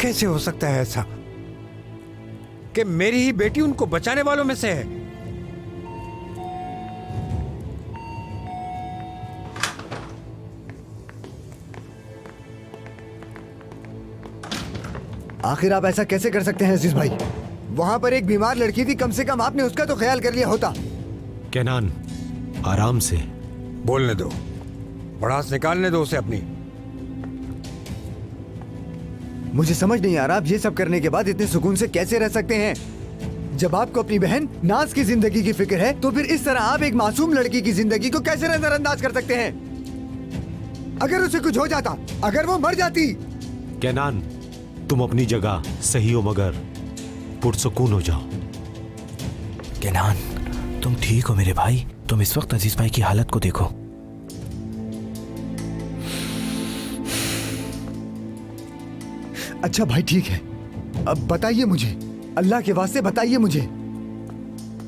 कैसे हो सकता है ऐसा कि मेरी ही बेटी उनको बचाने वालों में से है? आखिर आप ऐसा कैसे कर सकते हैं अजीज भाई? वहां पर एक बीमार लड़की थी, कम से कम आपने उसका तो ख्याल कर लिया होता। केनान, आराम से बोलने दो, भड़ास निकालने दो उसे अपनी। मुझे समझ नहीं आ रहा आप ये सब करने के बाद इतने सुकून से कैसे रह सकते हैं। जब आपको अपनी बहन नाज की जिंदगी की फिक्र है तो फिर इस तरह आप एक मासूम लड़की की जिंदगी को कैसे नजरअंदाज कर सकते हैं? अगर उसे कुछ हो जाता, अगर वो मर जाती। केनान, तुम अपनी जगह सही हो मगर पुरसुकून हो जाओ। केनान, तुम ठीक हो मेरे भाई? तुम इस वक्त अजीज भाई की हालत को देखो। अच्छा भाई ठीक है, अब बताइए मुझे, अल्लाह के वास्ते बताइए मुझे।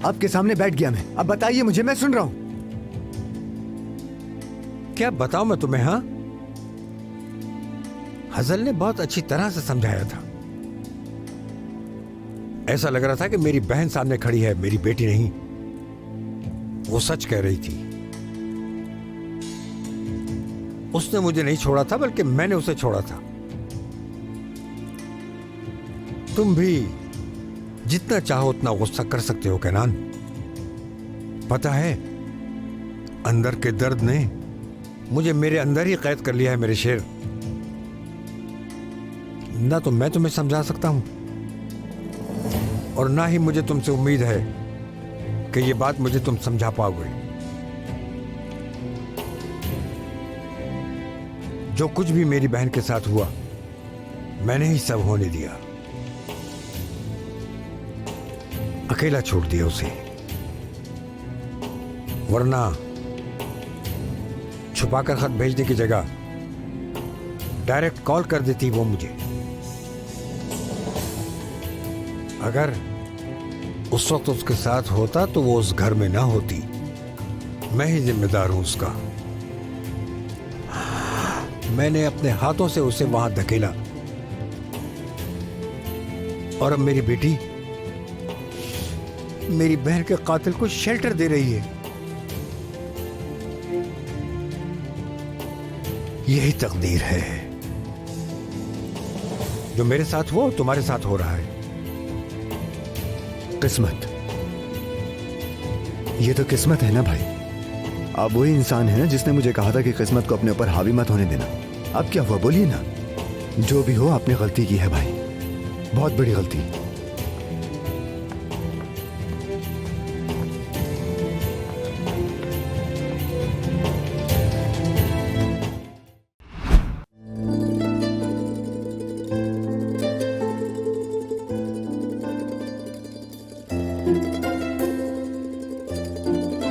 आपके सामने बैठ गया मैं, अब बताइए मुझे, मैं सुन रहा हूं। क्या बताऊं मैं तुम्हें? हाँ, हजल ने बहुत अच्छी तरह से समझाया था। ऐसा लग रहा था कि मेरी बहन सामने खड़ी है, मेरी बेटी नहीं। वो सच कह रही थी। उसने मुझे नहीं छोड़ा था, बल्कि मैंने उसे छोड़ा था। तुम भी जितना चाहो उतना गुस्सा कर सकते हो केनान। पता है, अंदर के दर्द ने मुझे मेरे अंदर ही कैद कर लिया है मेरे शेर। ना तो मैं तुम्हें समझा सकता हूं और ना ही मुझे तुमसे उम्मीद है कि ये बात मुझे तुम समझा पाओगे। जो कुछ भी मेरी बहन के साथ हुआ, मैंने ही सब होने दिया। अकेला छोड़ दिया उसे, वरना छुपाकर खत भेजने की जगह डायरेक्ट कॉल कर देती वो मुझे। अगर उस वक्त उसके साथ होता तो वो उस घर में ना होती। मैं ही जिम्मेदार हूं उसका। मैंने अपने हाथों से उसे वहां धकेला और अब मेरी बेटी मेरी बहन के कातिल को शेल्टर दे रही है। यही तकदीर है। जो मेरे साथ हुआ तुम्हारे साथ हो रहा है। किस्मत, ये तो किस्मत है ना भाई। आप वही इंसान है ना जिसने मुझे कहा था कि किस्मत को अपने ऊपर हावी मत होने देना। अब क्या हुआ बोलिए ना। जो भी हो, आपने गलती की है भाई, बहुत बड़ी गलती।